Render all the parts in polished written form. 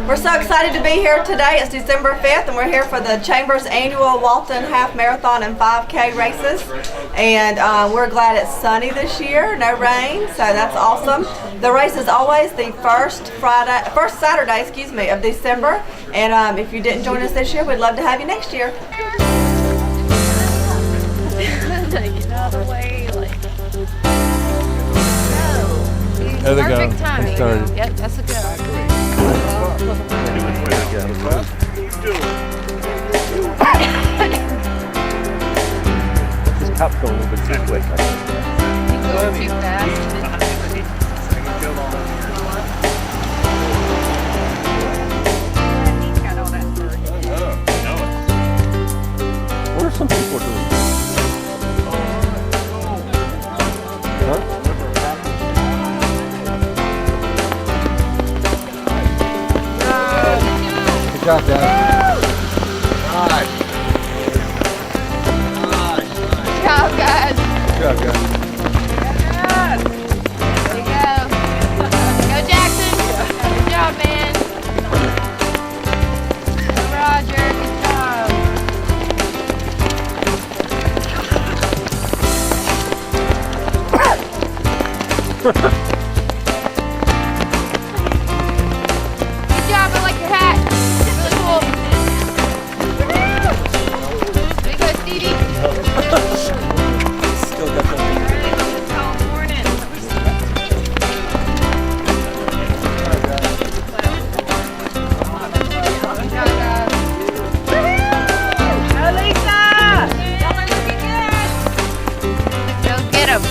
We're so excited to be here today. It's December 5th and we're here for the Chamber's annual Walton Half Marathon and 5K races. And we're glad it's sunny this year, no rain, so that's awesome. The race is always the first Saturday, of December. And if you didn't join us this year, we'd love to have you next year. Get out of the way. There they go. Perfect timing. Yep, that's a good idea. This cup's going a little bit too quick. He's going too fast. What are some people doing? Huh? Good job, Dad. Good job, guys. Good job, guys. There you go. Go, Jackson. Good job, man. Go, Roger. Good job. Good job. I like your hat. It's really cool. There you go, Stevie. Still got that. Go get him.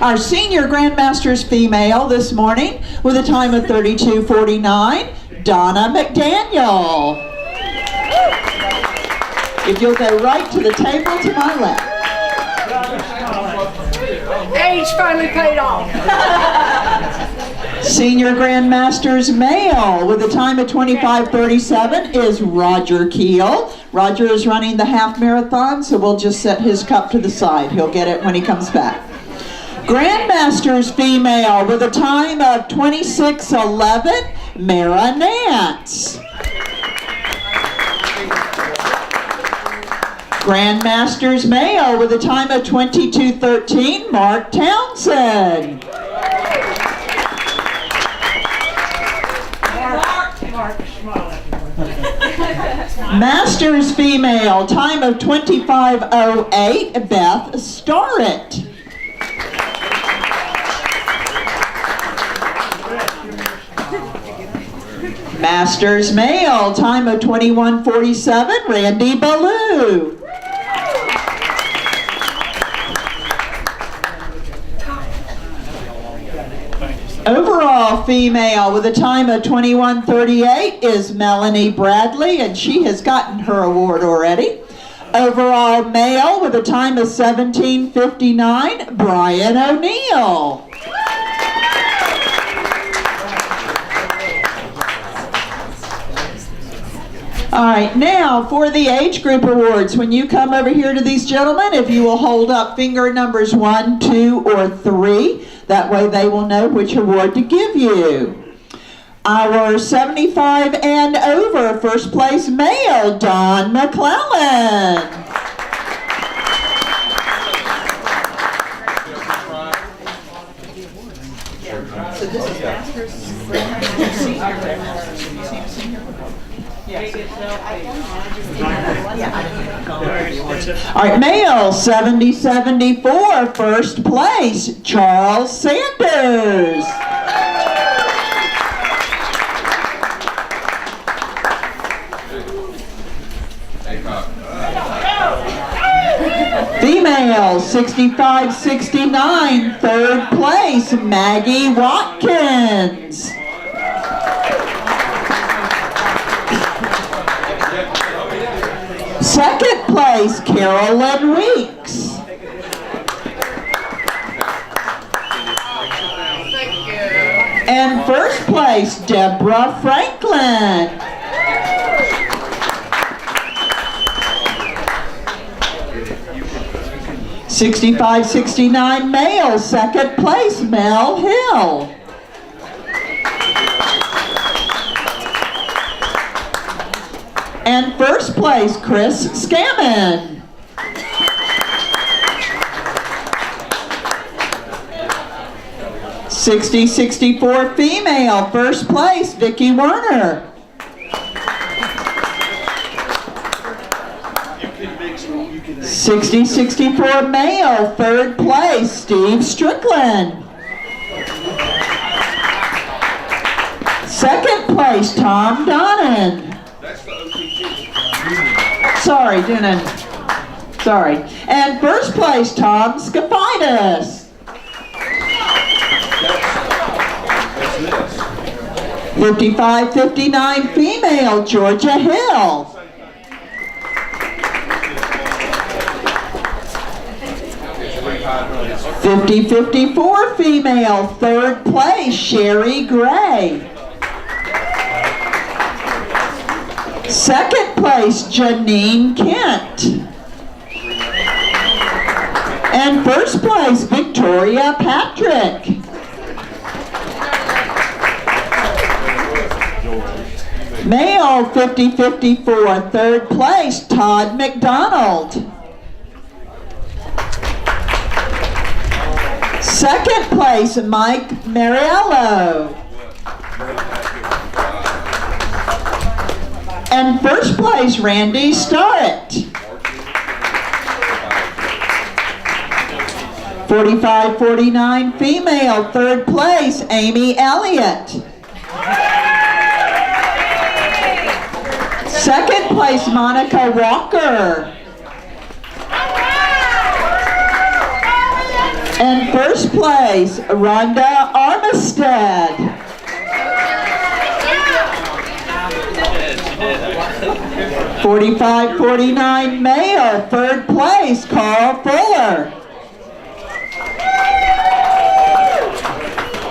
Our senior Grandmasters female this morning with a time of 32:49, Donna McDaniel. If you'll go right to the table to my left. Age finally paid off. Senior Grandmasters male with a time of 25:37 is Roger Keel. Roger is running the half marathon, so we'll just set his cup to the side. He'll get it when he comes back. Grandmasters female with a time of 26:11, Mara Nance. Grandmasters male with a time of 22:13, Mark Townsend. Masters female, time of 25:08, Beth Starrett. Masters male, time of 21:47, Randy Ballou. Overall female with a time of 21:38 is Melanie Bradley, and she has gotten her award already. Overall male with a time of 17:59, Brian O'Neill. All right, now for the age group awards. When you come over here to these gentlemen, if you will hold up finger numbers 1, 2, or 3, that way they will know which award to give you. Our 75 and over first place male, Don McClellan. All right, male 70-74 first place, Charles Sanders. Female 65-69 third place, Maggie Watkins. Second place, Carolyn Weeks. And first place, Deborah Franklin. (65-69) male, second place, Mel Hill. And first place, Chris Scammon. (60-64) female, first place, Vicki Werner. (60-64) male, third place, Steve Strickland. Second place, Tom Donnan. Sorry, Dunan. Sorry. And first place, Tom Skafidis. 55-59 female, Georgia Hill. 50-54 female, third place, Sherry Gray. Second place, Janine Kent. And first place, Victoria Patrick. Male 50-54, third place, Todd McDonald. Second place, Mike Mariello. And first place, Randy Starrett. 45-49 female, third place, Amy Elliott. Second place, Monica Walker. And first place, Rhonda Armistead. 45-49 male, third place, Carl Fuller.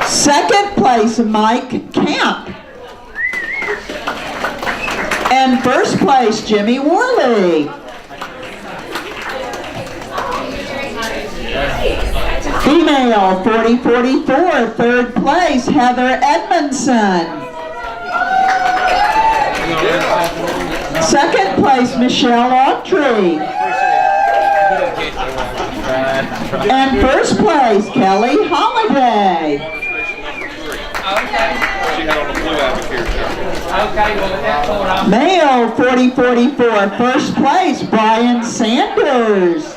Second place, Mike Camp. And first place, Jimmy Worley. Female 40-44, third place, Heather Edmondson. Second place, Michelle Autry. And first place, Kelly Holiday. Male 40-44, first place, Brian Sanders.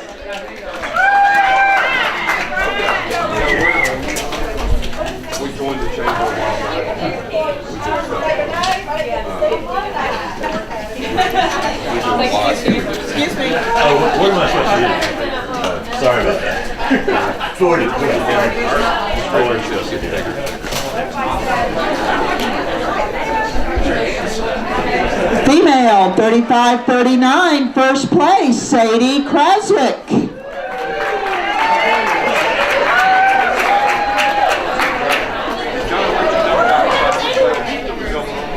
Excuse me. Oh, what am I supposed to do? Sorry about that. 40. Female 35-39, first place, Sadie Kraswick.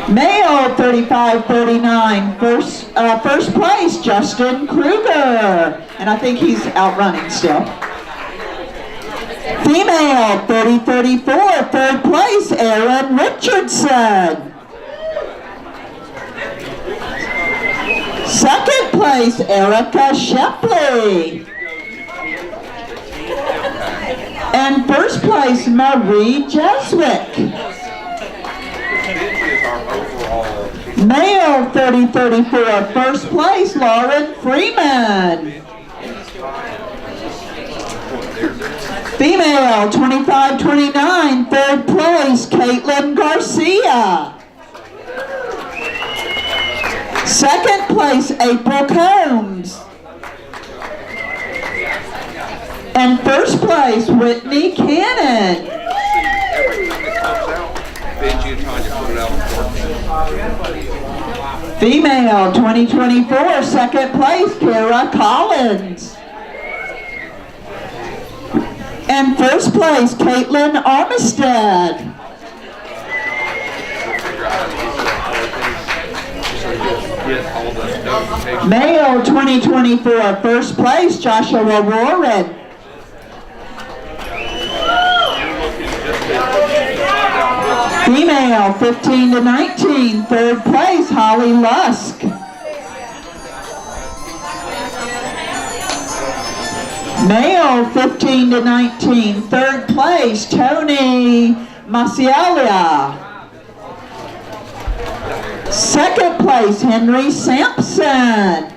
Male 35-39, first place, Justin Kruger. And I think he's out running still. Female 3034, third place, Erin Richardson. Second place, Erica Shepley. And first place, Marie Jeswick. Male 3034, first place, Lauren Freeman. Female 2529, third place, Caitlin Garcia. Second place, April Combs. And first place, Whitney Cannon. Female 2024, second place, Kara Collins. And first place, Caitlin Armistead. Male 2024, first place, Joshua Warren. Female 15 to 19, third place, Holly Lusk. Male 15 to 19, third place, Tony Masialia. Second place, Henry Sampson.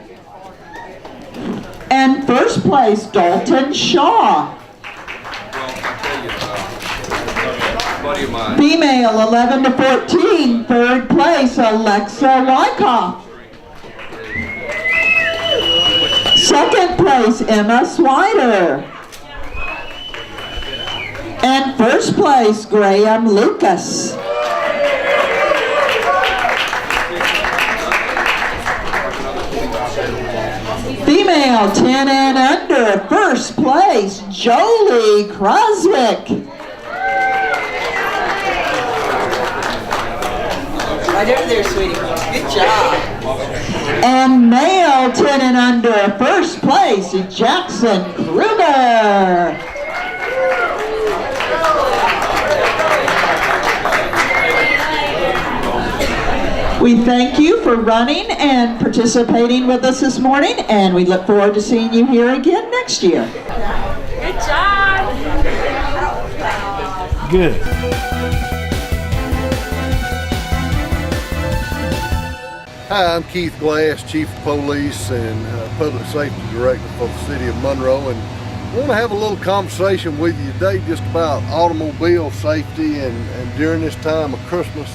And first place, Dalton Shaw. Female 11 to 14, third place, Alexa Wyckoff. Second place, Emma Swider. And first place, Graham Lucas. Female 10 and under, first place, Jolie Croswick. Right over there, sweetie. Good job. And male 10 and under, first place, Jackson Kruger. We thank you for running and participating with us this morning, and we look forward to seeing you here again next year. Good job. Good. Hi, I'm Keith Glass, Chief of Police and Public Safety Director for the City of Monroe, and I want to have a little conversation with you today just about automobile safety and during this time of Christmas.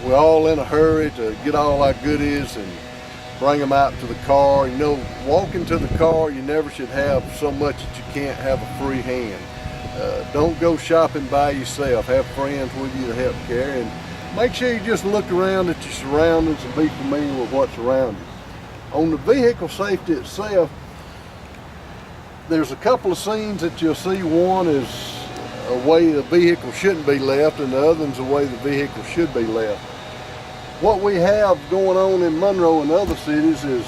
We're all in a hurry to get all our goodies and bring them out to the car. You know, walking to the car, you never should have so much that you can't have a free hand. Don't go shopping by yourself. Have friends with you to help carry. And make sure you just look around at your surroundings and be familiar with what's around you. On the vehicle safety itself, there's a couple of scenes that you'll see. One is a way the vehicle shouldn't be left, and the other is a way the vehicle should be left. What we have going on in Monroe and other cities is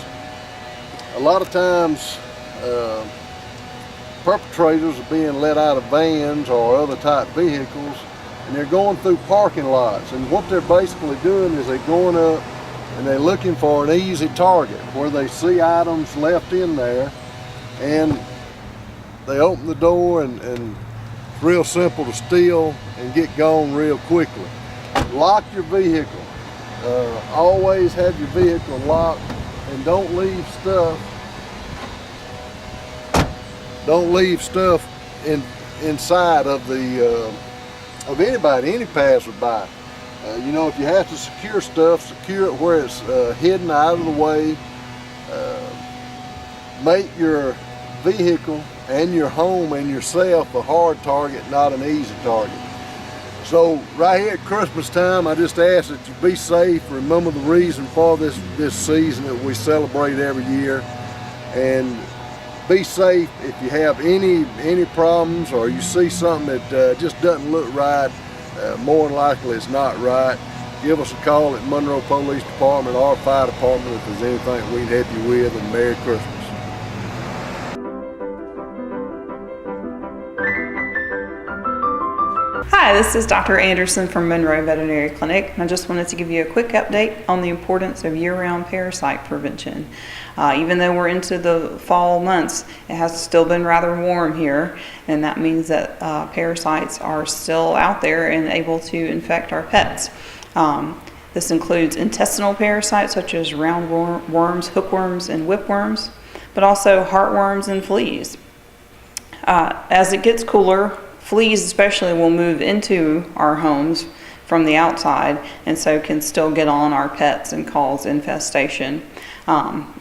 a lot of times perpetrators are being let out of vans or other type vehicles, and they're going through parking lots, and what they're basically doing is they're going up and they're looking for an easy target where they see items left in there, and they open the door and it's real simple to steal and get gone real quickly. Lock your vehicle. Always have your vehicle locked, and don't leave stuff inside of the of anybody, any passerby. You know, if you have to secure stuff, secure it where it's hidden out of the way. Make your vehicle and your home and yourself a hard target, not an easy target. So right here at Christmas time, I just ask that you be safe. Remember the reason for this season that we celebrate every year, and be safe. If you have any problems or you see something that just doesn't look right, more than likely it's not right. Give us a call at Monroe Police Department or Fire Department if there's anything we can help you with, and Merry Christmas. Hi, this is Dr. Anderson from Monroe Veterinary Clinic, and I just wanted to give you a quick update on the importance of year-round parasite prevention. Even though we're into the fall months, it has still been rather warm here, and that means that parasites are still out there and able to infect our pets. This includes intestinal parasites such as roundworms, hookworms, and whipworms, but also heartworms and fleas. As it gets cooler, fleas especially will move into our homes from the outside, and so can still get on our pets and cause infestation.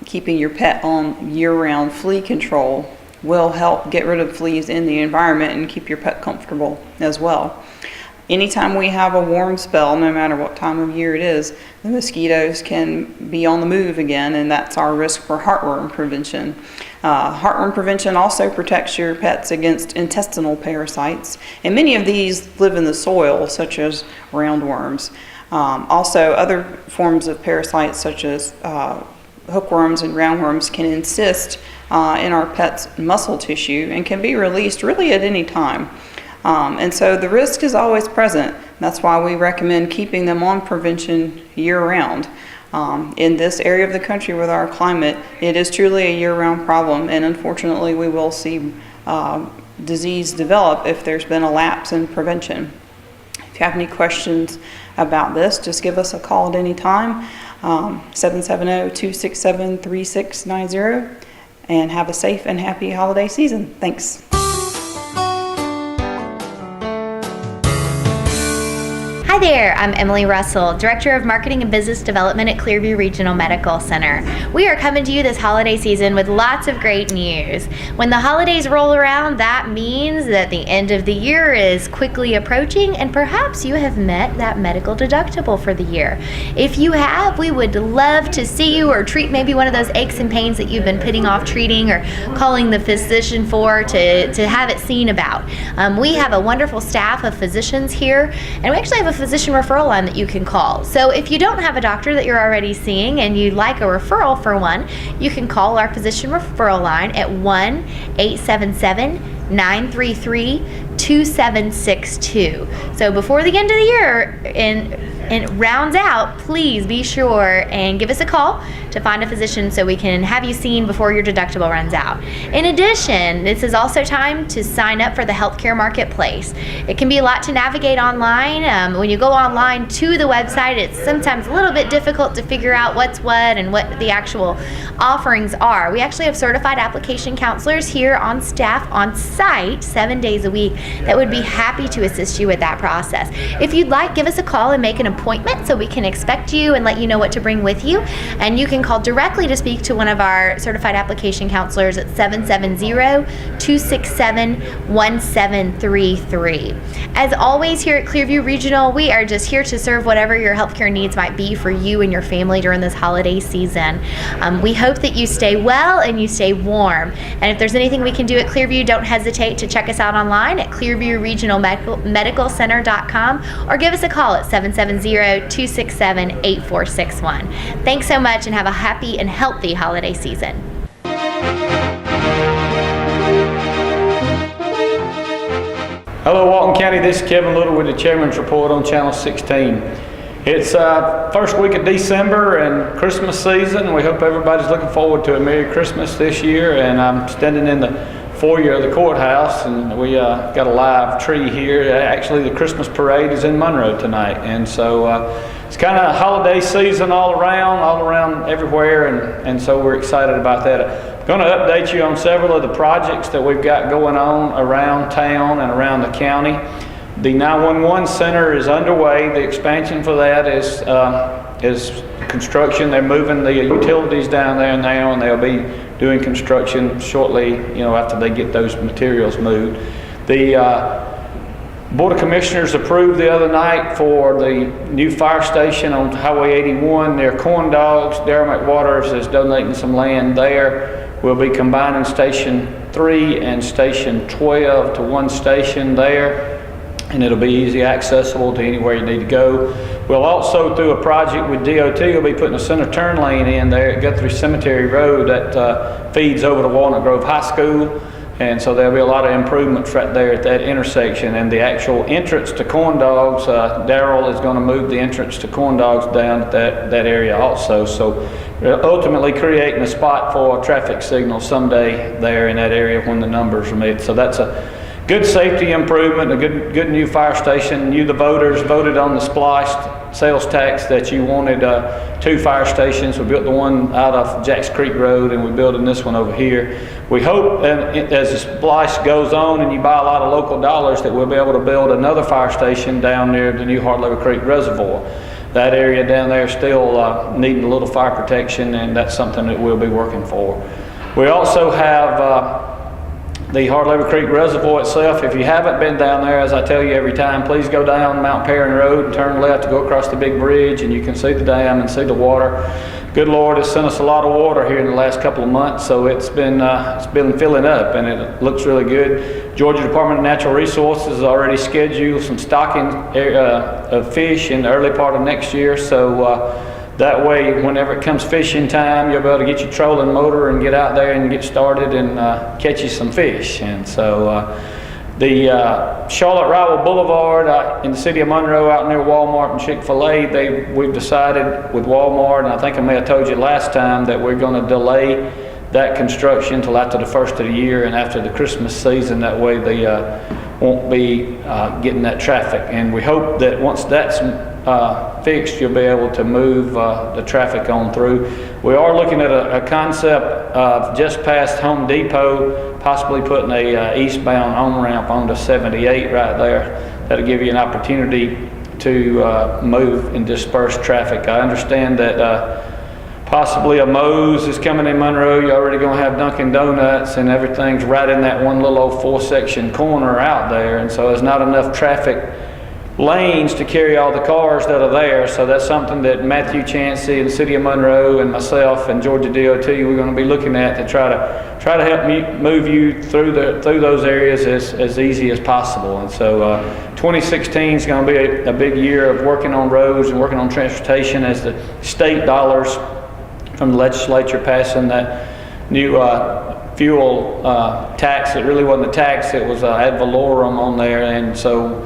Keeping your pet on year-round flea control will help get rid of fleas in the environment and keep your pet comfortable as well. Anytime we have a warm spell, no matter what time of year it is, the mosquitoes can be on the move again, and that's our risk for heartworm prevention. Heartworm prevention also protects your pets against intestinal parasites, and many of these live in the soil, such as roundworms. Also, other forms of parasites, such as hookworms and roundworms, can encyst in our pet's muscle tissue and can be released really at any time. And so the risk is always present. That's why we recommend keeping them on prevention year-round. In this area of the country with our climate, it is truly a year-round problem, and unfortunately we will see disease develop if there's been a lapse in prevention. If you have any questions about this, just give us a call at any time, 770-267-3690, and have a safe and happy holiday season. Thanks. Hi there, I'm Emily Russell, Director of Marketing and Business Development at Clearview Regional Medical Center. We are coming to you this holiday season with lots of great news. When the holidays roll around, that means that the end of the year is quickly approaching, and perhaps you have met that medical deductible for the year. If you have, we would love to see you or treat maybe one of those aches and pains that you've been putting off treating or calling the physician for to have it seen about. We have a wonderful staff of physicians here, and we actually have a physician referral line that you can call. So if you don't have a doctor that you're already seeing and you'd like a referral for one, you can call our physician referral line at 1-877-933-2762. So before the end of the year and it rounds out, please be sure and give us a call to find a physician so we can have you seen before your deductible runs out. In addition, this is also time to sign up for the healthcare marketplace. It can be a lot to navigate online. When you go online to the website, it's sometimes a little bit difficult to figure out what's what and what the actual offerings are. We actually have certified application counselors here on staff on site 7 days a week that would be happy to assist you with that process. If you'd like, give us a call and make an appointment so we can expect you and let you know what to bring with you. And you can call directly to speak to one of our certified application counselors at 770-267-1733. As always here at Clearview Regional, we are just here to serve whatever your healthcare needs might be for you and your family during this holiday season. We hope that you stay well and you stay warm. And if there's anything we can do at Clearview, don't hesitate to check us out online at clearviewregionalmedicalcenter.com or give us a call at 770-267-8461. Thanks so much and have a happy and healthy holiday season. Hello Walton County, this is Kevin Little with the Chairman's Report on Channel 16. It's first week of December and Christmas season. We hope everybody's looking forward to a Merry Christmas this year, and I'm standing in the foyer of the courthouse, and we got a live tree here. Actually, the Christmas parade is in Monroe tonight, and so it's kind of holiday season all around everywhere, and so we're excited about that. I'm going to update you on several of the projects that we've got going on around town and around the county. The 911 center is underway. The expansion for that is construction. They're moving the utilities down there now, and they'll be doing construction shortly, after they get those materials moved. The Board of Commissioners approved the other night for the new fire station on Highway 81 near Corn Dogs. Darryl McWaters is donating some land there. We'll be combining Station 3 and Station 12 to one station there, and it'll be easy accessible to anywhere you need to go. We'll also, through a project with DOT, we'll be putting a center turn lane in there at Guthrie Cemetery Road that feeds over to Walnut Grove High School. And so there'll be a lot of improvements right there at that intersection. And the actual entrance to Corn Dogs, Darrell is going to move the entrance to Corn Dogs down at that area also. So ultimately creating a spot for a traffic signal someday there in that area when the numbers are met. So that's a good safety improvement, a good new fire station. You, the voters, voted on the spliced sales tax that you wanted 2 fire stations. We built the one out of Jacks Creek Road, and we're building this one over here. We hope as the splice goes on and you buy a lot of local dollars that we'll be able to build another fire station down near the new Heart Creek Reservoir. That area down there is still needing a little fire protection, and that's something that we'll be working for. We also have the Heart Creek Reservoir itself. If you haven't been down there, as I tell you every time, please go down Mount Perrin Road and turn left to go across the big bridge, and you can see the dam and see the water. Good Lord has sent us a lot of water here in the last couple of months, so it's been filling up, and it looks really good. Georgia Department of Natural Resources has already scheduled some stocking of fish in the early part of next year, so that way, whenever it comes fishing time, you'll be able to get your trolling motor and get out there and get started and catch you some fish. And so the Charlotte Rival Boulevard in the city of Monroe out near Walmart and Chick-fil-A, we've decided with Walmart, and I think I may have told you last time, that we're going to delay that construction until after the first of the year and after the Christmas season. That way they won't be getting that traffic. And we hope that once that's fixed, you'll be able to move the traffic on through. We are looking at a concept of just past Home Depot, possibly putting a eastbound on-ramp onto 78 right there. That'll give you an opportunity to move and disperse traffic. I understand that possibly a Moe's is coming in Monroe. You're already going to have Dunkin' Donuts, and everything's right in that one little old 4-section corner out there, and so there's not enough traffic lanes to carry all the cars that are there. So that's something that Matthew Chancey and the city of Monroe and myself and Georgia DOT, we're going to be looking at to try to help move you through those areas as easy as possible. And so 2016 is going to be a big year of working on roads and working on transportation as the state dollars from the legislature passing that new fuel tax. It really wasn't a tax, it was ad valorem on there, and so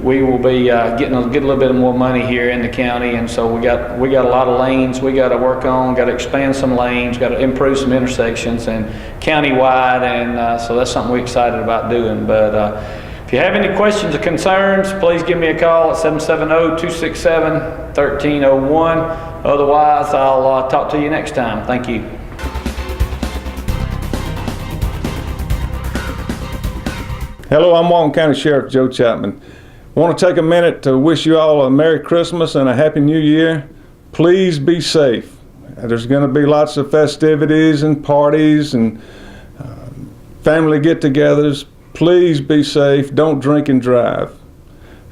we will be get a little bit more money here in the county. And so we got a lot of lanes we got to work on, got to expand some lanes, got to improve some intersections and countywide, and so that's something we're excited about doing. But if you have any questions or concerns, please give me a call at 770-267-1301. Otherwise, I'll talk to you next time. Thank you. Hello, I'm Walton County Sheriff Joe Chapman. I want to take a minute to wish you all a Merry Christmas and a Happy New Year. Please be safe. There's going to be lots of festivities and parties and family get-togethers. Please be safe. Don't drink and drive.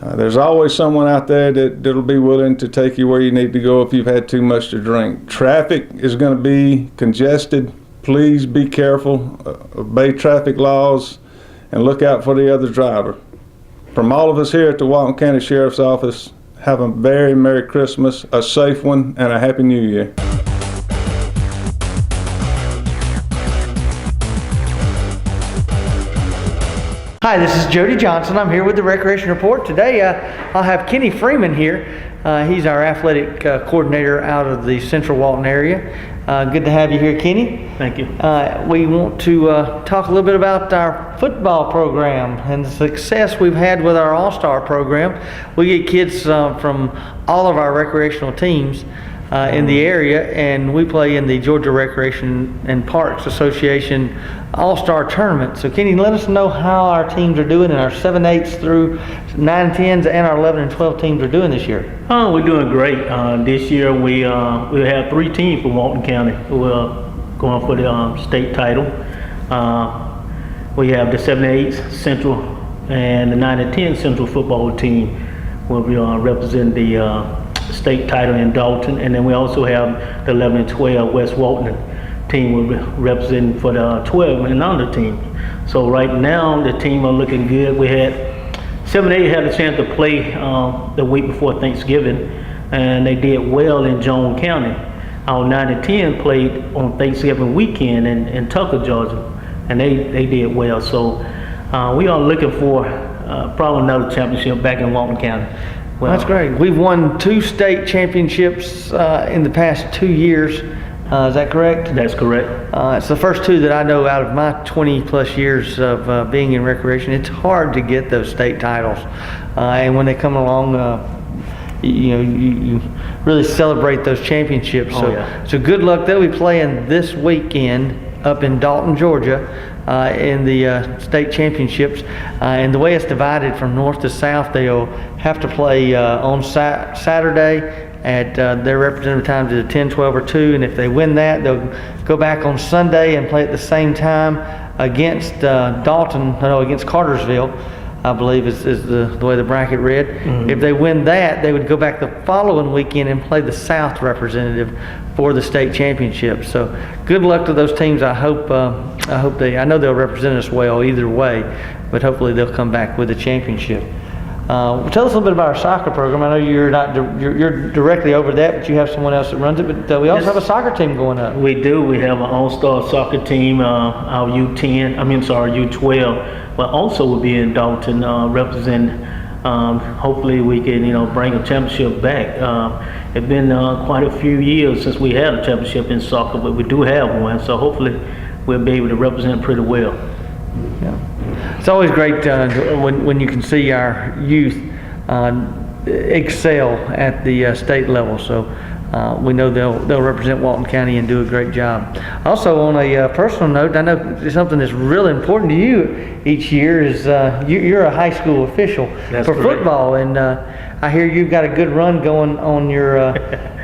There's always someone out there that'll be willing to take you where you need to go if you've had too much to drink. Traffic is going to be congested. Please be careful, obey traffic laws, and look out for the other driver. From all of us here at the Walton County Sheriff's Office, have a very Merry Christmas, a safe one, and a Happy New Year. Hi, this is Jody Johnson. I'm here with the Recreation Report. Today I'll have Kenny Freeman here. He's our athletic coordinator out of the Central Walton area. Good to have you here, Kenny. Thank you. We want to talk a little bit about our football program and the success we've had with our All-Star program. We get kids from all of our recreational teams in the area, and we play in the Georgia Recreation and Parks Association All-Star Tournament. So Kenny, let us know how our teams are doing, and our 7-8s through 9-10s and our 11 and 12 teams are doing this year. Oh, we're doing great. This year we have 3 teams from Walton County who are going for the state title. We have the 7-8 Central and the 9 and 10 Central football team will be representing the state title in Dalton, and then we also have the 11 and 12 West Walton team will be representing for the 12 and under team. So right now the team are looking good. We had 7-8 had a chance to play the week before Thanksgiving, and they did well in Jones County. Our 9 and 10 played on Thanksgiving weekend in Tucker, Georgia, and they did well. So we are looking for probably another championship back in Walton County. Well, that's great. We've won 2 state championships in the past 2 years. Is that correct? That's correct. It's the first 2 that I know out of my 20 plus years of being in recreation. It's hard to get those state titles, and when they come along, you really celebrate those championships. So good luck. They'll be playing this weekend up in Dalton, Georgia, in the state championships. And the way it's divided from north to south, they'll have to play on Saturday at their representative times at 10, 12, or 2, and if they win that, they'll go back on Sunday and play at the same time against against Cartersville, I believe is the way the bracket read. Mm-hmm. If they win that, they would go back the following weekend and play the South representative for the state championship. So good luck to those teams. I know they'll represent us well either way, but hopefully they'll come back with a championship. Tell us a little bit about our soccer program. I know you're directly over that, but you have someone else that runs it. But we also have a soccer team going up. We do. We have an all-star soccer team, our U12. But also we'll be in Dalton representing. Hopefully we can, bring a championship back. It's been quite a few years since we had a championship in soccer, but we do have one. So hopefully we'll be able to represent pretty well. Yeah. It's always great when you can see our youth excel at the state level. So we know they'll represent Walton County and do a great job. Also, on a personal note, I know something that's really important to you each year is you're a high school official for football, and I hear you've got a good run going on your.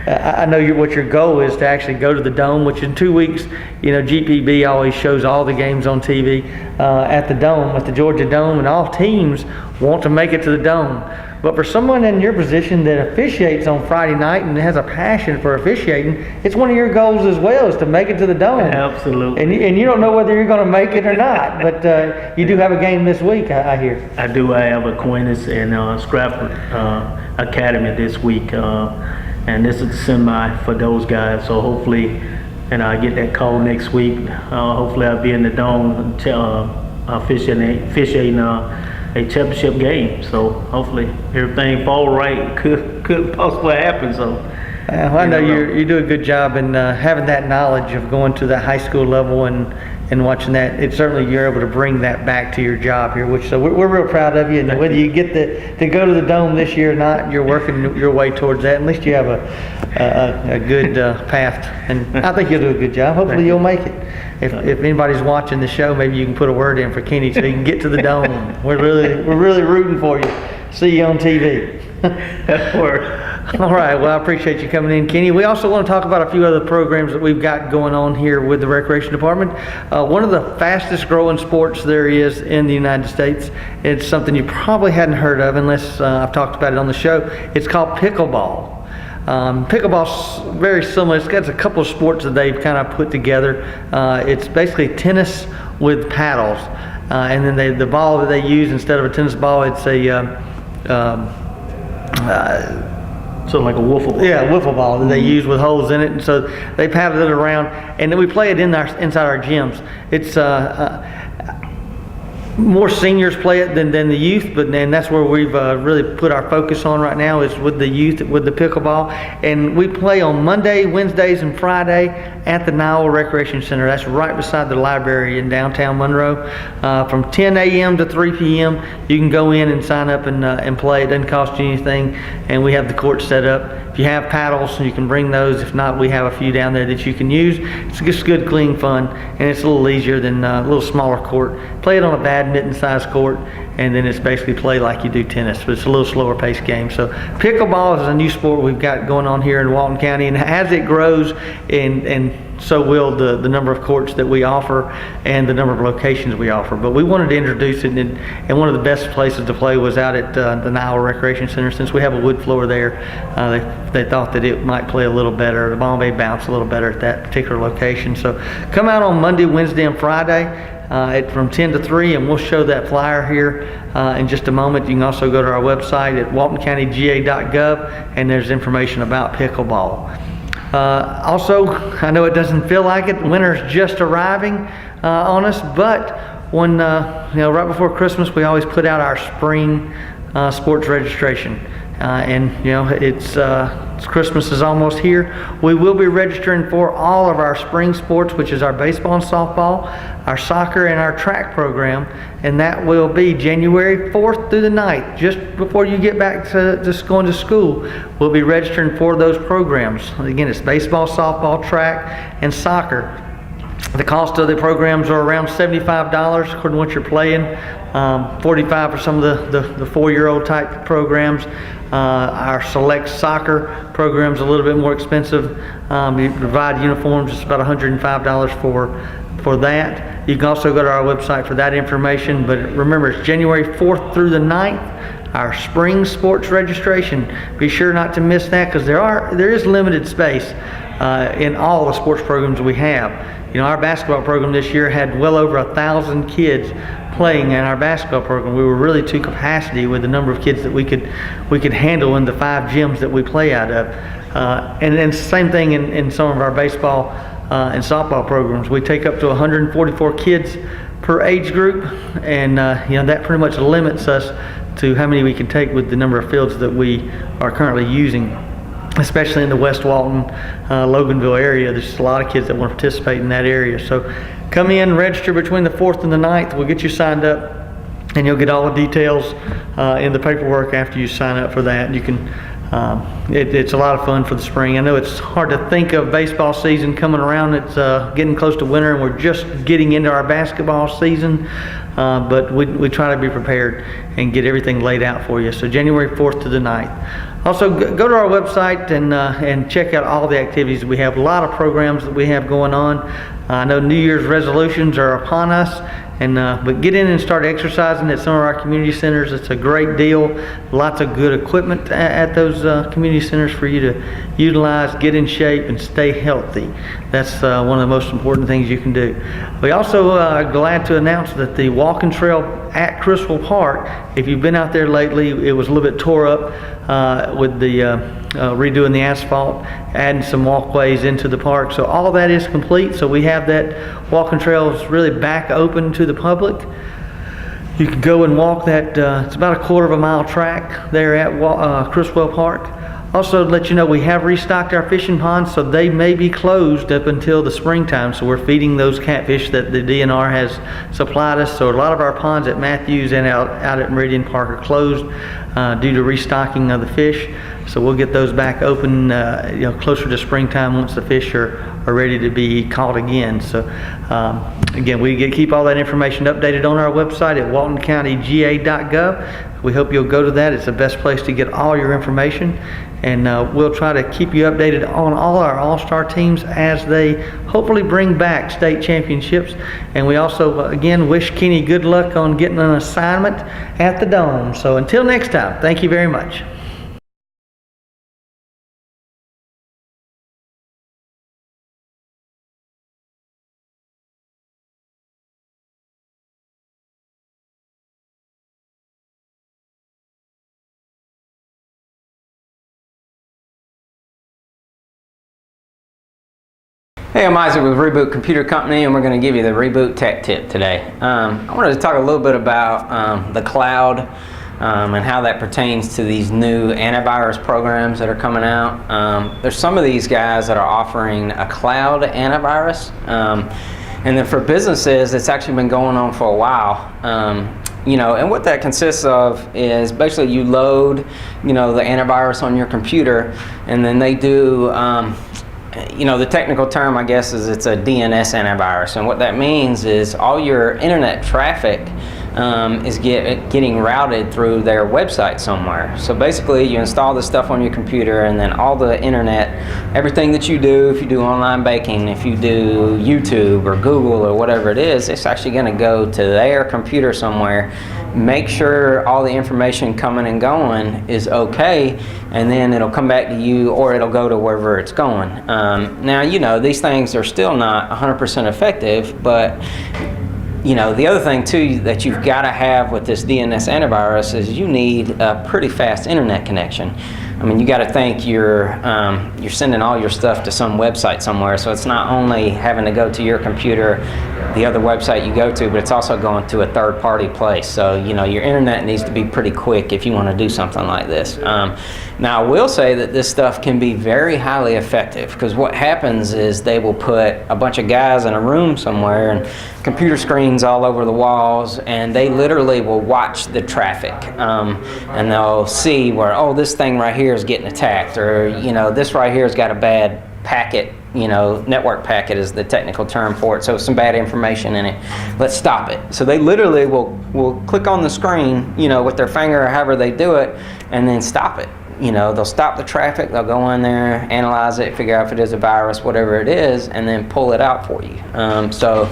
I know what your goal is to actually go to the Dome, which in 2 weeks, GPB always shows all the games on TV at the Dome, at the Georgia Dome, and all teams want to make it to the Dome. But for someone in your position that officiates on Friday night and has a passion for officiating, it's one of your goals as well, is to make it to the Dome. Absolutely. And you don't know whether you're going to make it or not, but you do have a game this week, I hear. I do. I have Aquinas and Stratford Academy this week. And this is the semi for those guys. So hopefully, and I get that call next week. Hopefully I'll be in the Dome officiating a championship game. So hopefully everything fall right. Could possibly happen. So I know you do a good job in having that knowledge of going to the high school level and watching that. It's certainly you're able to bring that back to your job here, which so we're real proud of you. And whether you get to go to the Dome this year or not, you're working your way towards that. At least you have a good path, and I think you'll do a good job. Hopefully you'll make it. If anybody's watching the show, maybe you can put a word in for Kenny so he can get to the Dome. We're really rooting for you. See you on TV. That works. All right, well, I appreciate you coming in, Kenny. We also want to talk about a few other programs that we've got going on here with the Recreation Department. One of the fastest growing sports there is in the United States. It's something you probably hadn't heard of unless I've talked about it on the show. It's called pickleball. Pickleball's very similar. It's got a couple of sports that they've kind of put together. It's basically tennis with paddles. And then the ball that they use, instead of a tennis ball, it's a so like a wiffle ball. Yeah, wiffle ball that they use with holes in it, and so they paddle it around, and then we play it inside our gyms. It's more seniors play it than the youth, but then that's where we've really put our focus on right now, is with the youth with the pickleball. And we play on Monday, Wednesdays, and Friday at the Nile Recreation Center. That's right beside the library in downtown Monroe. From 10 a.m. to 3 p.m. you can go in and sign up and play. It doesn't cost you anything, and we have the court set up. If you have paddles, you can bring those. If not, we have a few down there that you can use. It's just good, clean fun, and it's a little easier than a little smaller court. Play it on a badminton-sized court, and then it's basically play like you do tennis, but it's a little slower paced game. So pickleball is a new sport we've got going on here in Walton County, and as it grows, and so will the number of courts that we offer and the number of locations we offer. But we wanted to introduce it, and one of the best places to play was out at the Nile Recreation Center. Since we have a wood floor there, they thought that it might play a little better, the ball may bounce a little better at that particular location. So come out on Monday, Wednesday, and Friday from 10 to 3, and we'll show that flyer here in just a moment. You can also go to our website at waltoncountyga.gov, and there's information about pickleball. Also, I know it doesn't feel like it. Winter's just arriving on us, but when right before Christmas, we always put out our spring sports registration. And it's Christmas is almost here. We will be registering for all of our spring sports, which is our baseball and softball, our soccer, and our track program, and that will be January 4th through the 9th, just before you get back to just going to school. We'll be registering for those programs. Again, it's baseball, softball, track, and soccer. The cost of the programs are around $75 according to what you're playing. $45 for some of the 4-year-old type programs. Our select soccer program is a little bit more expensive. We provide uniforms. It's about $105 for that. You can also go to our website for that information. But remember, it's January 4th through the 9th. Our spring sports registration. Be sure not to miss that, because there is limited space in all the sports programs we have. Our basketball program this year had well over 1,000 kids playing in our basketball program. We were really to capacity with the number of kids that we could handle in the 5 gyms that we play out of. And then same thing in some of our baseball and softball programs. We take up to 144 kids per age group, and that pretty much limits us to how many we can take with the number of fields that we are currently using, especially in the West Walton, Loganville area. There's just a lot of kids that want to participate in that area. So come in, register between the 4th and the 9th. We'll get you signed up, and you'll get all the details in the paperwork after you sign up for that. You can. It's a lot of fun for the spring. I know it's hard to think of baseball season coming around. It's getting close to winter, and we're just getting into our basketball season. But we try to be prepared and get everything laid out for you. So January 4th to the 9th. Also, go to our website and check out all the activities. We have a lot of programs that we have going on. I know New Year's resolutions are upon us, but get in and start exercising at some of our community centers. It's a great deal. Lots of good equipment at those community centers for you to utilize, get in shape, and stay healthy. That's one of the most important things you can do. We also are glad to announce that the walking trail at Criswell Park, if you've been out there lately, it was a little bit tore up with the redoing the asphalt, adding some walkways into the park. So all that is complete. So we have that walking trail is really back open to the public. You can go and walk that. It's about a 1/4 mile track there at Criswell Park. Also, to let you know, we have restocked our fishing ponds, so they may be closed up until the springtime. So we're feeding those catfish that the DNR has supplied us. So a lot of our ponds at Matthews and out at Meridian Park are closed due to restocking of the fish. So we'll get those back open closer to springtime once the fish are ready to be caught again. So again, we keep all that information updated on our website at waltoncountyga.gov. We hope you'll go to that. It's the best place to get all your information. And we'll try to keep you updated on all our all-star teams as they hopefully bring back state championships. And we also, again, wish Kenny good luck on getting an assignment at the Dome. So until next time, thank you very much. Hey, I'm Isaac with Reboot Computer Company, and we're going to give you the Reboot Tech Tip today. I wanted to talk a little bit about the cloud and how that pertains to these new antivirus programs that are coming out. There's some of these guys that are offering a cloud antivirus, and then for businesses, it's actually been going on for a while. And what that consists of is basically you load, the antivirus on your computer, and then they do the technical term, I guess, is it's a DNS antivirus. And what that means is all your internet traffic is getting routed through their website somewhere. So basically, you install this stuff on your computer, and then all the internet, everything that you do, if you do online banking, if you do YouTube or Google or whatever it is, it's actually going to go to their computer somewhere, make sure all the information coming and going is okay, and then it'll come back to you, or it'll go to wherever it's going. Now, these things are still not 100% effective, but the other thing too that you've got to have with this DNS antivirus is you need a pretty fast internet connection. I mean, you got to think you're sending all your stuff to some website somewhere, so it's not only having to go to your computer, the other website you go to, but it's also going to a third-party place. So, you know, your internet needs to be pretty quick if you want to do something like this. Now, I will say that this stuff can be very highly effective, because what happens is they will put a bunch of guys in a room somewhere and computer screens all over the walls, and they literally will watch the traffic, and they'll see where, oh, this thing right here is getting attacked, or, you know, this right here has got a bad packet, you know, network packet is the technical term for it, so some bad information in it. Let's stop it. So they literally will click on the screen, you know, with their finger or however they do it, and then stop it. You know, they'll stop the traffic, they'll go in there, analyze it, figure out if it is a virus, whatever it is, and then pull it out for you. So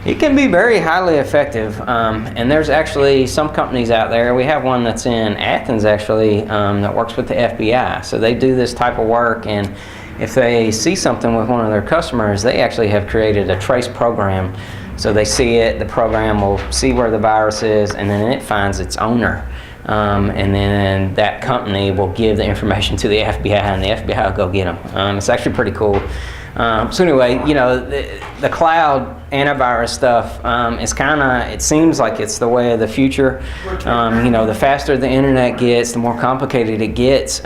it can be very highly effective, and there's actually some companies out there. We have one that's in Athens actually, that works with the FBI. So they do this type of work, and if they see something with one of their customers, they actually have created a trace program. So they see it, the program will see where the virus is, and then it finds its owner. And then that company will give the information to the FBI, and the FBI will go get them. It's actually pretty cool. So anyway, you know, the cloud antivirus stuff is it seems like it's the way of the future. You know, the faster the internet gets, the more complicated it gets.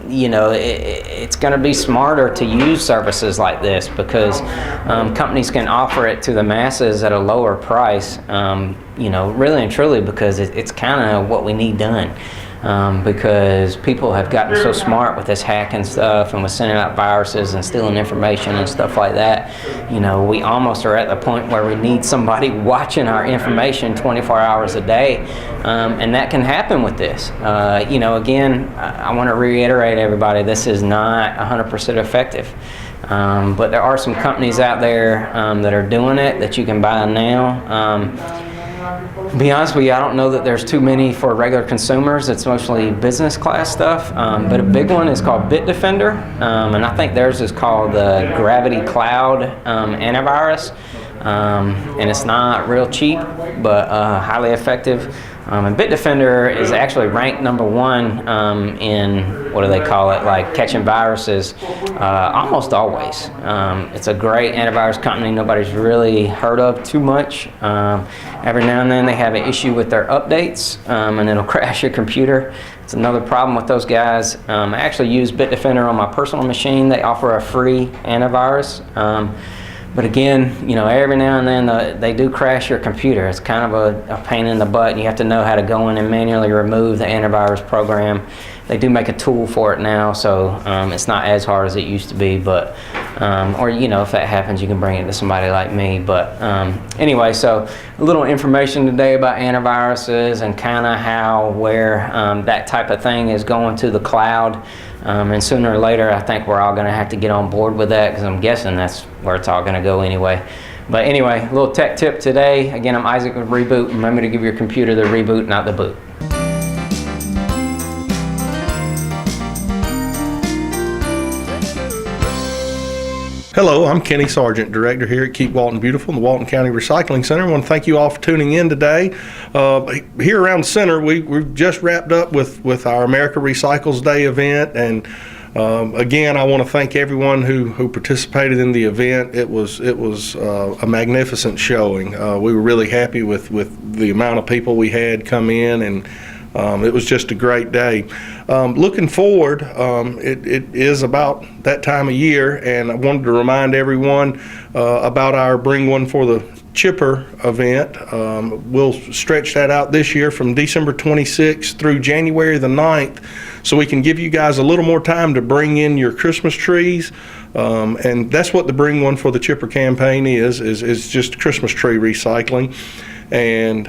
You know, it's going to be smarter to use services like this, because companies can offer it to the masses at a lower price, you know, really and truly, because it's kind of what we need done. Because people have gotten so smart with this hacking stuff and with sending out viruses and stealing information and stuff like that. You know, we almost are at the point where we need somebody watching our information 24 hours a day, and that can happen with this. You know, again, I want to reiterate everybody, this is not 100% effective. But there are some companies out there that are doing it that you can buy now. To be honest with you, I don't know that there's too many for regular consumers. It's mostly business class stuff. But a big one is called Bitdefender, and I think theirs is called the Gravity Cloud antivirus. And it's not real cheap, but highly effective. And Bitdefender is actually ranked #1 in, what do they call it, like catching viruses almost always. It's a great antivirus company nobody's really heard of too much. Every now and then they have an issue with their updates, and it'll crash your computer. It's another problem with those guys. I actually use Bitdefender on my personal machine. They offer a free antivirus. But again, you know, every now and then they do crash your computer. It's kind of a pain in the butt. You have to know how to go in and manually remove the antivirus program. They do make a tool for it now, so it's not as hard as it used to be. But or, you know, if that happens, you can bring it to somebody like me. But anyway, so a little information today about antiviruses and kind of where that type of thing is going to the cloud. And sooner or later, I think we're all going to have to get on board with that, because I'm guessing that's where it's all going to go anyway. But anyway, a little tech tip today. Again, I'm Isaac with Reboot. Remember to give your computer the reboot, not the boot. Hello, I'm Kenny Sargent, Director here at Keep Walton Beautiful in the Walton County Recycling Center. I want to thank you all for tuning in today. Here around the center, we've just wrapped up with our America Recycles Day event, and again, I want to thank everyone who participated in the event. It was a magnificent showing. We were really happy with the amount of people we had come in, and it was just a great day. Looking forward, it is about that time of year, and I wanted to remind everyone about our Bring One for the Chipper event. We'll stretch that out this year from December 26th through January the 9th, so we can give you guys a little more time to bring in your Christmas trees. And that's what the Bring One for the Chipper campaign is just Christmas tree recycling. And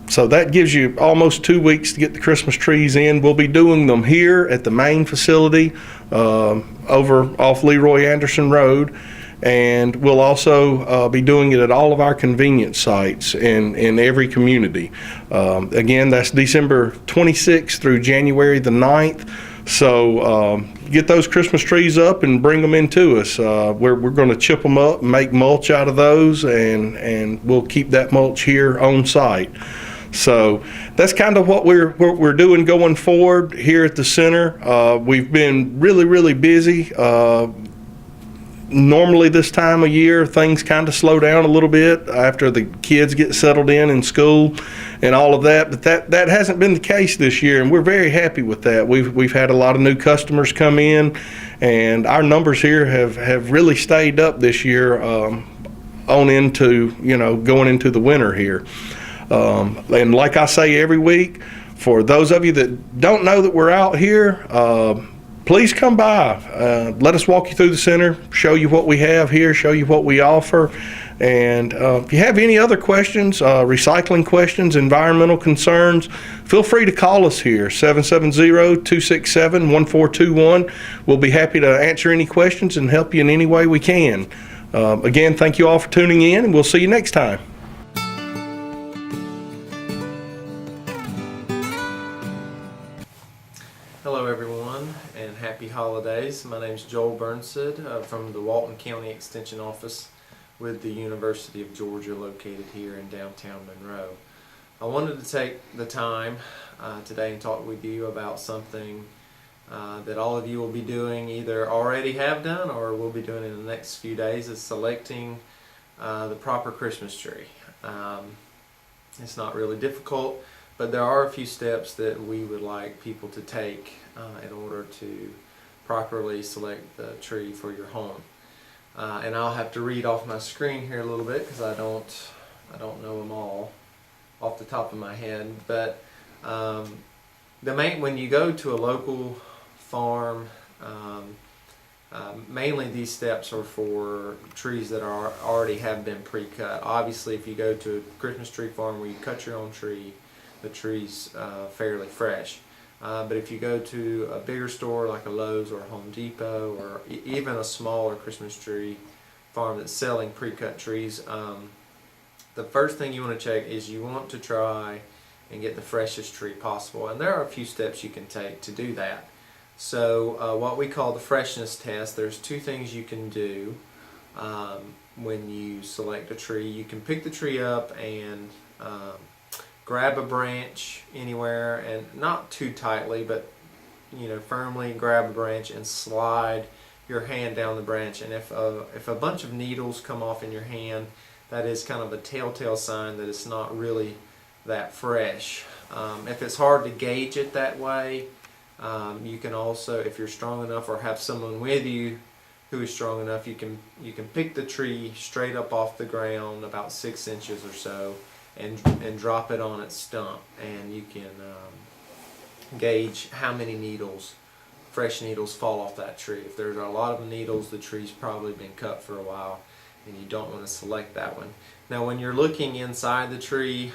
so that gives you almost 2 weeks to get the Christmas trees in. We'll be doing them here at the main facility over off Leroy Anderson Road, and we'll also be doing it at all of our convenience sites in every community. Again, that's December 26th through January the 9th. So get those Christmas trees up and bring them into us. We're going to chip them up and make mulch out of those, and we'll keep that mulch here on site. So that's kind of what we're doing going forward here at the center. We've been really busy. Normally this time of year, things kind of slow down a little bit after the kids get settled in school and all of that, but that hasn't been the case this year, and we're very happy with that. We've had a lot of new customers come in, and our numbers here have really stayed up this year on into, going into the winter here. And like I say every week, for those of you that don't know that we're out here, please come by. Let us walk you through the center, show you what we have here, show you what we offer. And if you have any other questions, recycling questions, environmental concerns, feel free to call us here, 770-267-1421. We'll be happy to answer any questions and help you in any way we can. Again, thank you all for tuning in, and we'll see you next time. Hello everyone, and happy holidays. My name is Joel Burnside from the Walton County Extension Office with the University of Georgia, located here in downtown Monroe. I wanted to take the time today and talk with you about something that all of you will be doing, either already have done or will be doing in the next few days, is selecting the proper Christmas tree. It's not really difficult, but there are a few steps that we would like people to take in order to properly select the tree for your home. And I'll have to read off my screen here a little bit because I don't know them all off the top of my head. But when you go to a local farm, mainly these steps are for trees that already have been pre-cut. Obviously, if you go to a Christmas tree farm where you cut your own tree, the tree's fairly fresh. But if you go to a bigger store like a Lowe's or a Home Depot, or even a smaller Christmas tree farm that's selling pre-cut trees, the first thing you want to check is you want to try and get the freshest tree possible. And there are a few steps you can take to do that. So what we call the freshness test, there's two things you can do when you select a tree. You can pick the tree up and grab a branch anywhere, and not too tightly, but firmly grab a branch and slide your hand down the branch. And if a bunch of needles come off in your hand, that is kind of a telltale sign that it's not really that fresh. If it's hard to gauge it that way, you can also, if you're strong enough or have someone with you who is strong enough, you can pick the tree straight up off the ground about 6 inches or so, and drop it on its stump, and you can gauge how many needles, fresh needles, fall off that tree. If there's a lot of needles, the tree's probably been cut for a while, and you don't want to select that one. Now, when you're looking inside the tree,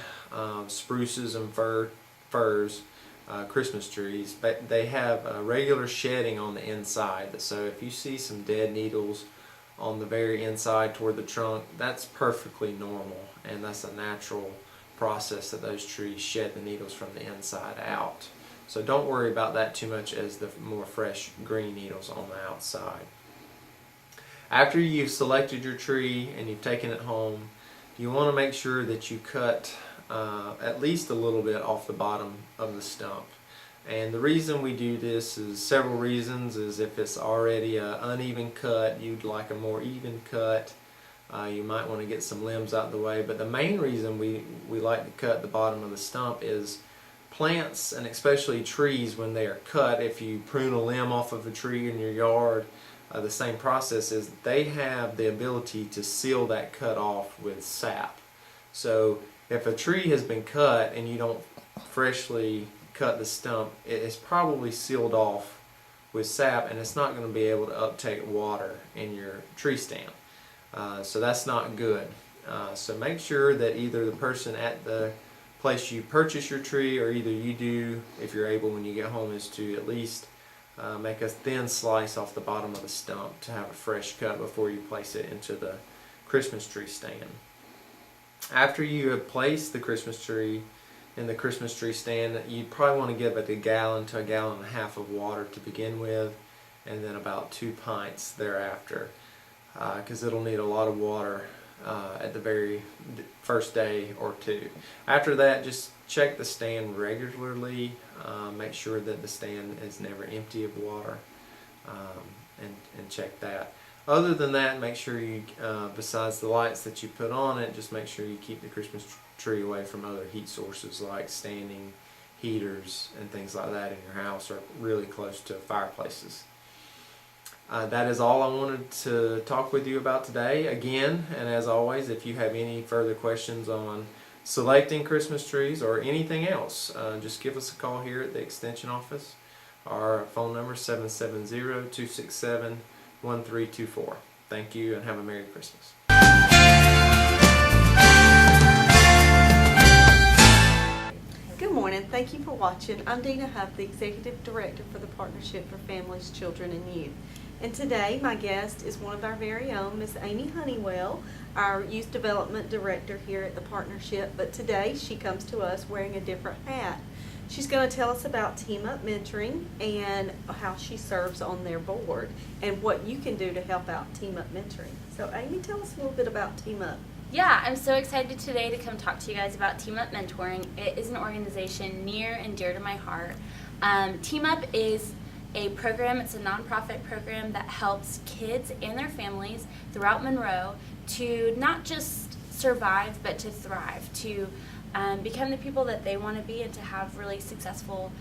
spruces and firs, Christmas trees, but they have regular shedding on the inside. So if you see some dead needles on the very inside toward the trunk, that's perfectly normal, and that's a natural process that those trees shed the needles from the inside out. So don't worry about that too much as the more fresh green needles on the outside. After you've selected your tree and you've taken it home, you want to make sure that you cut at least a little bit off the bottom of the stump. And the reason we do this is several reasons. Is if it's already an uneven cut, you'd like a more even cut. You might want to get some limbs out of the way. But the main reason we like to cut the bottom of the stump is plants, and especially trees, when they are cut, if you prune a limb off of a tree in your yard, the same process is they have the ability to seal that cut off with sap. So if a tree has been cut and you don't freshly cut the stump, it is probably sealed off with sap, and it's not going to be able to uptake water in your tree stand. So that's not good. So make sure that either the person at the place you purchase your tree, or either you do, if you're able when you get home, is to at least make a thin slice off the bottom of the stump to have a fresh cut before you place it into the Christmas tree stand. After you have placed the Christmas tree in the Christmas tree stand, you probably want to give it 1 gallon to 1.5 gallons of water to begin with, and then about 2 pints thereafter, because it'll need a lot of water at the very first day or two. After that, just check the stand regularly. Make sure that the stand is never empty of water, and check that. Other than that, make sure you, besides the lights that you put on it, just make sure you keep the Christmas tree away from other heat sources like standing heaters and things like that in your house, or really close to fireplaces. That is all I wanted to talk with you about today. Again, and as always, if you have any further questions on selecting Christmas trees or anything else, just give us a call here at the Extension office. Our phone number is 770-267-1324. Thank you and have a Merry Christmas. Good morning. Thank you for watching. I'm Dina Huff, the Executive Director for the Partnership for Families, Children, and Youth. And today my guest is one of our very own, Miss Amy Honeywell, our Youth Development Director here at the Partnership. But today she comes to us wearing a different hat. She's going to tell us about Team Up Mentoring and how she serves on their board and what you can do to help out Team Up Mentoring. So Amy, tell us a little bit about Team Up. Yeah, I'm so excited today to come talk to you guys about Team Up Mentoring. It is an organization near and dear to my heart. Team Up is a program, it's a nonprofit program that helps kids and their families throughout Monroe to not just survive but to thrive, to become the people that they want to be and to have really successful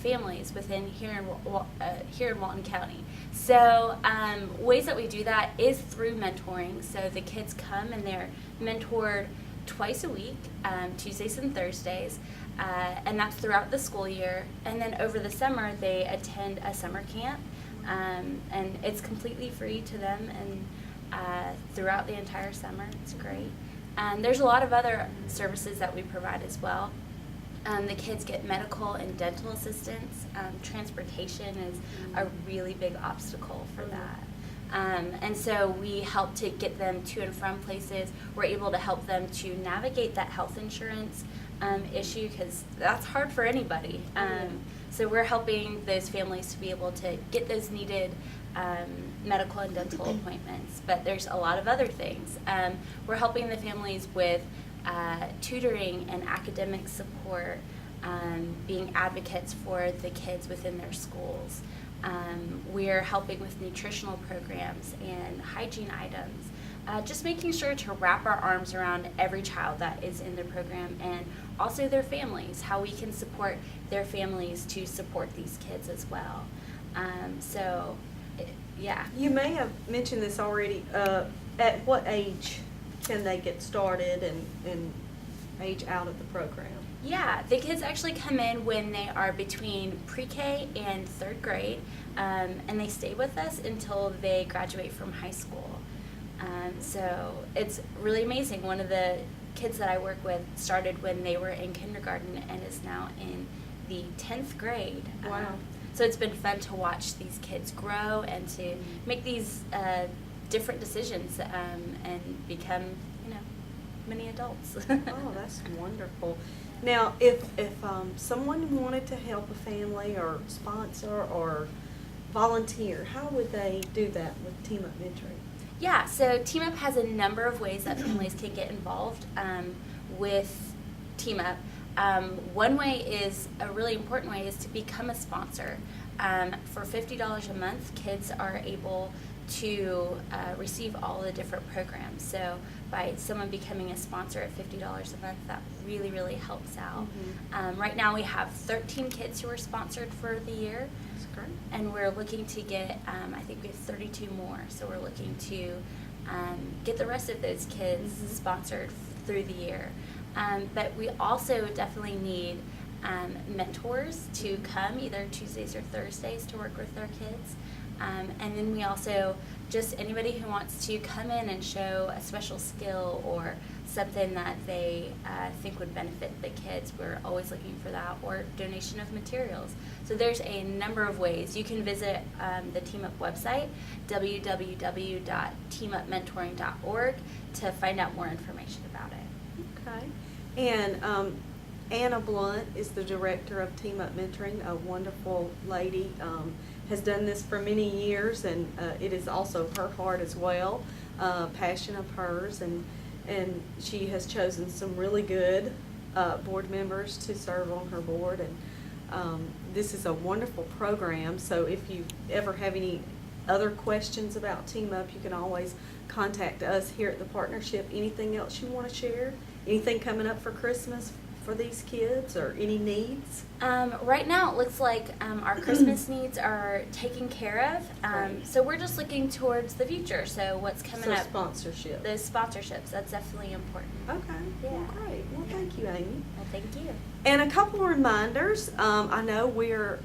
families within here in Walton County. So ways that we do that is through mentoring. So the kids come and they're mentored twice a week, Tuesdays and Thursdays, and that's throughout the school year. And then over the summer they attend a summer camp, and it's completely free to them, and throughout the entire summer. It's great. And there's a lot of other services that we provide as well. The kids get medical and dental assistance. Transportation is a really big obstacle for that. And so we help to get them to and from places. We're able to help them to navigate that health insurance issue, because that's hard for anybody. So we're helping those families to be able to get those needed medical and dental appointments. But there's a lot of other things. We're helping the families with tutoring and academic support, being advocates for the kids within their schools. We're helping with nutritional programs and hygiene items, just making sure to wrap our arms around every child that is in the program, and also their families, how we can support their families to support these kids as well. Yeah. You may have mentioned this already. At what age can they get started and age out of the program? Yeah, the kids actually come in when they are between pre-K and third grade, and they stay with us until they graduate from high school. So it's really amazing. One of the kids that I work with started when they were in kindergarten and is now in the 10th grade. Wow. So it's been fun to watch these kids grow and to make these different decisions and become, mini adults. Oh, that's wonderful. Now, if someone wanted to help a family or sponsor or volunteer, how would they do that with Team Up Mentoring? Yeah, so Team Up has a number of ways that families can get involved with Team Up. One way is, a really important way, is to become a sponsor. For $50 a month, kids are able to receive all the different programs. So by someone becoming a sponsor at $50 a month, that really, really helps out. Mm-hmm. Right now we have 13 kids who are sponsored for the year. That's great. And we're looking to get, I think we have 32 more. So we're looking to get the rest of those kids sponsored through the year. But we also definitely need mentors to come either Tuesdays or Thursdays to work with our kids. And then we also, just anybody who wants to come in and show a special skill or something that they think would benefit the kids, we're always looking for that, or donation of materials. So there's a number of ways. You can visit the Team Up website, www.teamupmentoring.org, to find out more information about it. Okay. And Anna Blunt is the director of Team Up Mentoring, a wonderful lady, has done this for many years, and it is also her heart as well. passion of hers, and she has chosen some really good board members to serve on her board, and this is a wonderful program. So if you ever have any other questions about Team Up, you can always contact us here at the partnership. Anything else you want to share? Anything coming up for Christmas for these kids, or any needs? Right now it looks like our Christmas needs are taken care of. So we're just looking towards the future. So what's coming up? Sponsorship. The sponsorships, that's definitely important. Okay. Yeah. Well, great. Well, thank you, Amy. Well, thank you. And a couple of reminders. I know we're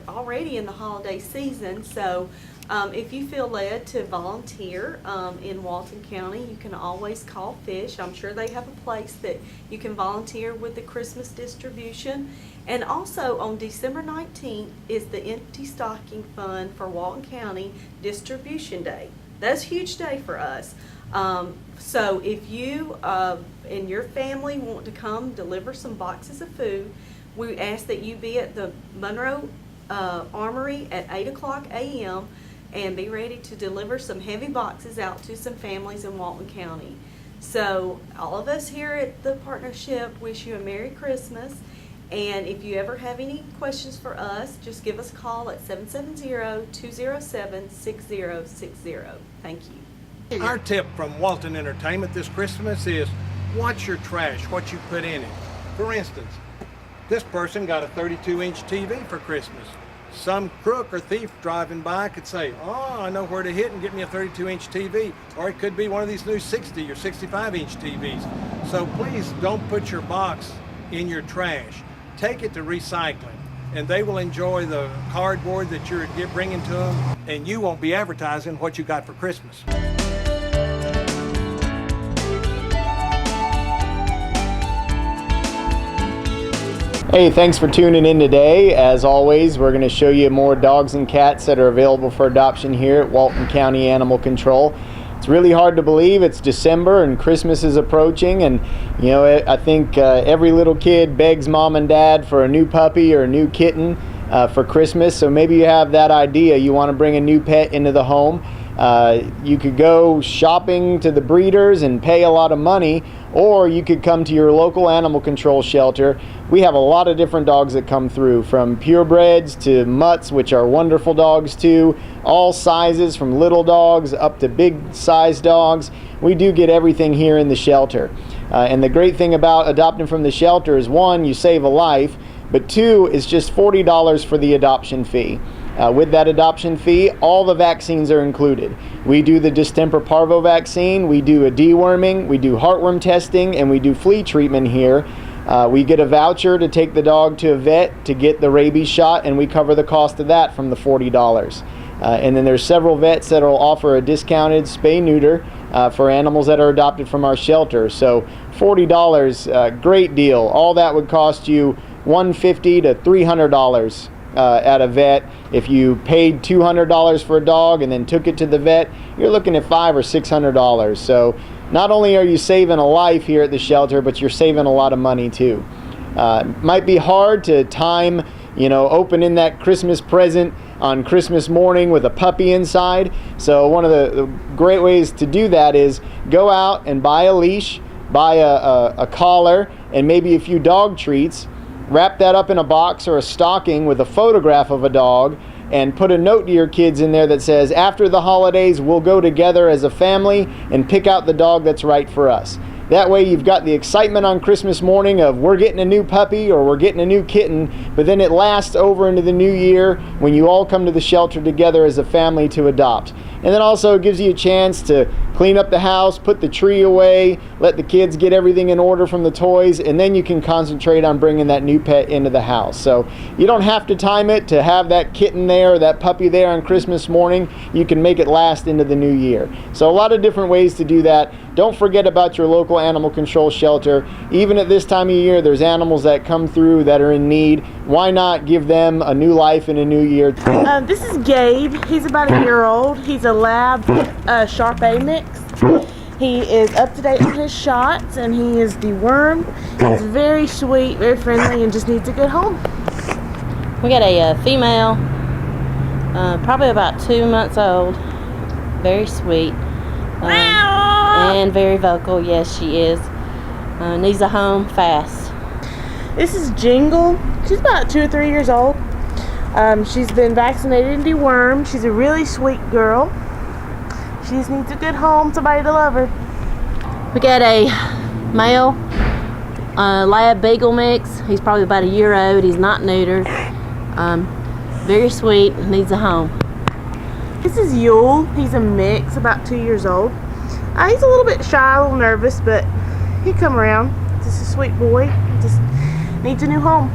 already in the holiday season, so if you feel led to volunteer in Walton County, you can always call Fish. I'm sure they have a place that you can volunteer with the Christmas distribution. And also on December 19th is the Empty Stocking Fund for Walton County Distribution Day. That's a huge day for us. So if you and your family want to come deliver some boxes of food, we ask that you be at the Monroe Armory at 8 o'clock a.m. and be ready to deliver some heavy boxes out to some families in Walton County. So all of us here at the partnership wish you a Merry Christmas. And if you ever have any questions for us, just give us a call at 770-207-6060. Thank you. Our tip from Walton Entertainment this Christmas is watch your trash, what you put in it. For instance, this person got a 32-inch TV for Christmas. Some crook or thief driving by could say, oh, I know where to hit and get me a 32-inch TV. Or it could be one of these new 60 or 65-inch TVs. So please don't put your box in your trash. Take it to recycling, and they will enjoy the cardboard that you're bringing to them, and you won't be advertising what you got for Christmas. Hey, thanks for tuning in today. As always, we're going to show you more dogs and cats that are available for adoption here at Walton County Animal Control. It's really hard to believe it's December and Christmas is approaching, and you know, I think every little kid begs mom and dad for a new puppy or a new kitten for Christmas. So maybe you have that idea, you want to bring a new pet into the home. You could go shopping to the breeders and pay a lot of money, or you could come to your local animal control shelter. We have a lot of different dogs that come through, from purebreds to mutts, which are wonderful dogs too, all sizes from little dogs up to big size dogs. We do get everything here in the shelter. And the great thing about adopting from the shelter is, one, you save a life, but two, it's just $40 for the adoption fee. With that adoption fee, all the vaccines are included. We do the distemper parvo vaccine, we do a deworming, we do heartworm testing, and we do flea treatment here. We get a voucher to take the dog to a vet to get the rabies shot, and we cover the cost of that from the $40. And then there's several vets that will offer a discounted spay-neuter for animals that are adopted from our shelter. So $40, great deal. All that would cost you $150 to $300 at a vet. If you paid $200 for a dog and then took it to the vet, you're looking at $500 or $600. So not only are you saving a life here at the shelter, but you're saving a lot of money too. Might be hard to time, you know, opening that Christmas present on Christmas morning with a puppy inside. So one of the great ways to do that is go out and buy a leash, buy a collar, and maybe a few dog treats. Wrap that up in a box or a stocking with a photograph of a dog, and put a note to your kids in there that says, after the holidays, we'll go together as a family and pick out the dog that's right for us. That way you've got the excitement on Christmas morning of we're getting a new puppy or we're getting a new kitten, but then it lasts over into the new year when you all come to the shelter together as a family to adopt. And then also it gives you a chance to clean up the house, put the tree away, let the kids get everything in order from the toys, and then you can concentrate on bringing that new pet into the house. So you don't have to time it to have that kitten there or that puppy there on Christmas morning. You can make it last into the new year. So a lot of different ways to do that. Don't forget about your local animal control shelter. Even at this time of year, there's animals that come through that are in need. Why not give them a new life in a new year? This is Gabe. He's about a year old. He's a lab Shar-Pei mix. He is up to date on his shots, and he is dewormed. He's very sweet, very friendly, and just needs a good home. We got a female, probably about 2 months old, very sweet. And very vocal. Yes, she is. Needs a home fast. This is Jingle. She's about 2 or 3 years old. She's been vaccinated and dewormed. She's a really sweet girl. She just needs a good home, somebody to love her. We got a male lab beagle mix. He's probably about a year old. He's not neutered. Very sweet. Needs a home. This is Yule. He's a mix, about 2 years old. He's a little bit shy, a little nervous, but he'll come around. Just a sweet boy. Just needs a new home.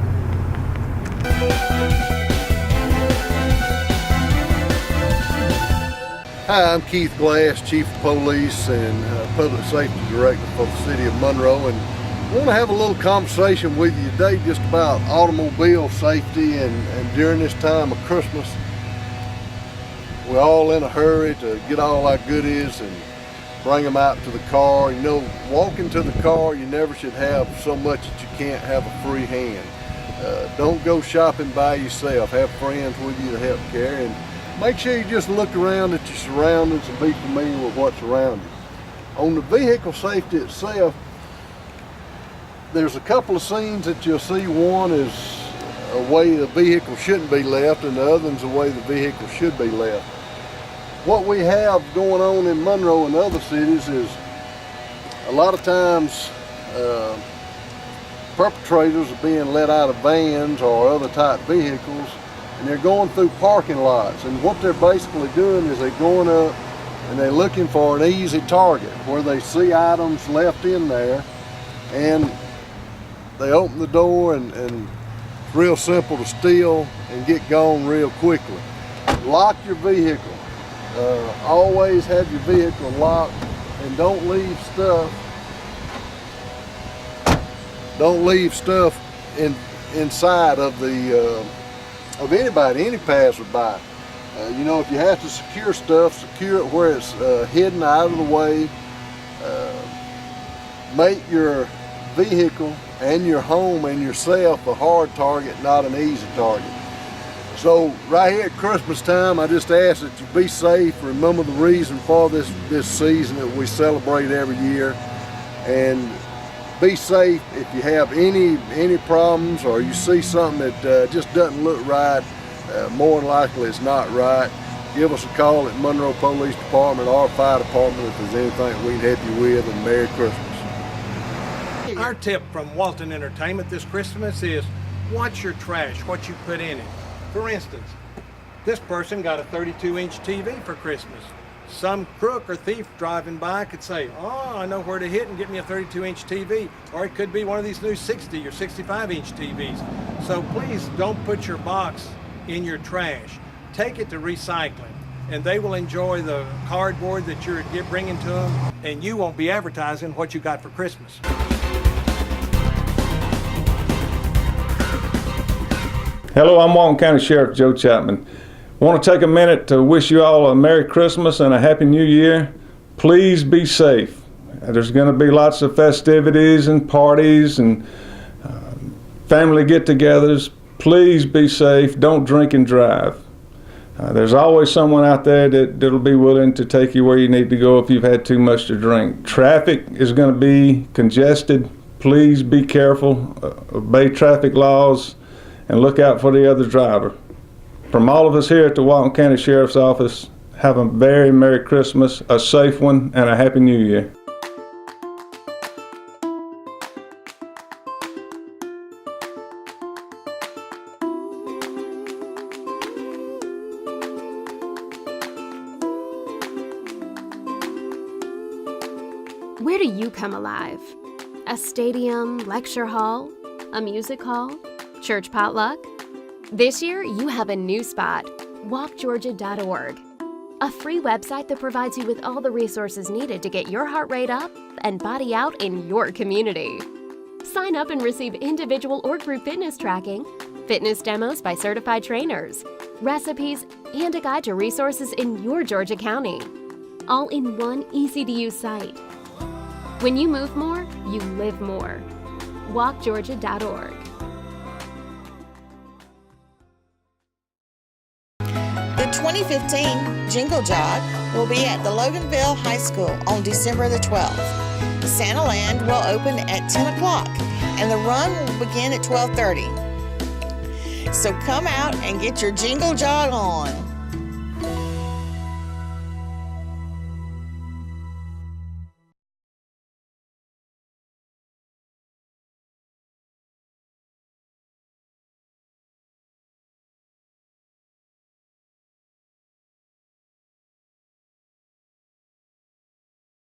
Hi, I'm Keith Glass, Chief of Police and Public Safety Director for the City of Monroe, and I want to have a little conversation with you today just about automobile safety and during this time of Christmas. We're all in a hurry to get all our goodies and bring them out to the car. You know, walking to the car, you never should have so much that you can't have a free hand. Don't go shopping by yourself. Have friends with you to help carry, and make sure you just look around at your surroundings and be familiar with what's around you. On the vehicle safety itself, there's a couple of scenes that you'll see. One is a way the vehicle shouldn't be left, and the other is a way the vehicle should be left. What we have going on in Monroe and other cities is a lot of times perpetrators are being let out of vans or other type vehicles, and they're going through parking lots, and what they're basically doing is they're going up and they're looking for an easy target where they see items left in there, and they open the door, and it's real simple to steal and get gone real quickly. Lock your vehicle. Always have your vehicle locked, and don't leave stuff inside of the of anybody, any passerby. You know, if you have to secure stuff, secure it where it's hidden out of the way. Make your vehicle and your home and yourself a hard target, not an easy target. So right here at Christmas time, I just ask that you be safe. Remember the reason for this season that we celebrate every year, and be safe. If you have any problems or you see something that just doesn't look right, more than likely it's not right. Give us a call at Monroe Police Department or Fire Department if there's anything we can help you with, and Merry Christmas. Our tip from Walton Entertainment this Christmas is watch your trash, what you put in it. For instance, this person got a 32-inch TV for Christmas. Some crook or thief driving by could say, oh, I know where to hit and get me a 32-inch TV. Or it could be one of these new 60 or 65-inch TVs. So please don't put your box in your trash. Take it to recycling, and they will enjoy the cardboard that you're bringing to them, and you won't be advertising what you got for Christmas. Hello, I'm Walton County Sheriff Joe Chapman. I want to take a minute to wish you all a Merry Christmas and a Happy New Year. Please be safe. There's going to be lots of festivities and parties and family get-togethers. Please be safe. Don't drink and drive. There's always someone out there that'll be willing to take you where you need to go if you've had too much to drink. Traffic is going to be congested. Please be careful, obey traffic laws, and look out for the other driver. From all of us here at the Walton County Sheriff's Office, have a very Merry Christmas, a safe one, and a Happy New Year. Where do you come alive? A stadium, lecture hall, a music hall, church potluck? This year, you have a new spot, walkgeorgia.org, a free website that provides you with all the resources needed to get your heart rate up and body out in your community. Sign up and receive individual or group fitness tracking, fitness demos by certified trainers, recipes, and a guide to resources in your Georgia County, all in one easy-to-use site. When you move more, you live more. walkgeorgia.org. The 2015 Jingle Jog will be at the Loganville High School on December the 12th. Santa Land will open at 10 o'clock and the run will begin at 12:30. So come out and get your jingle jog on.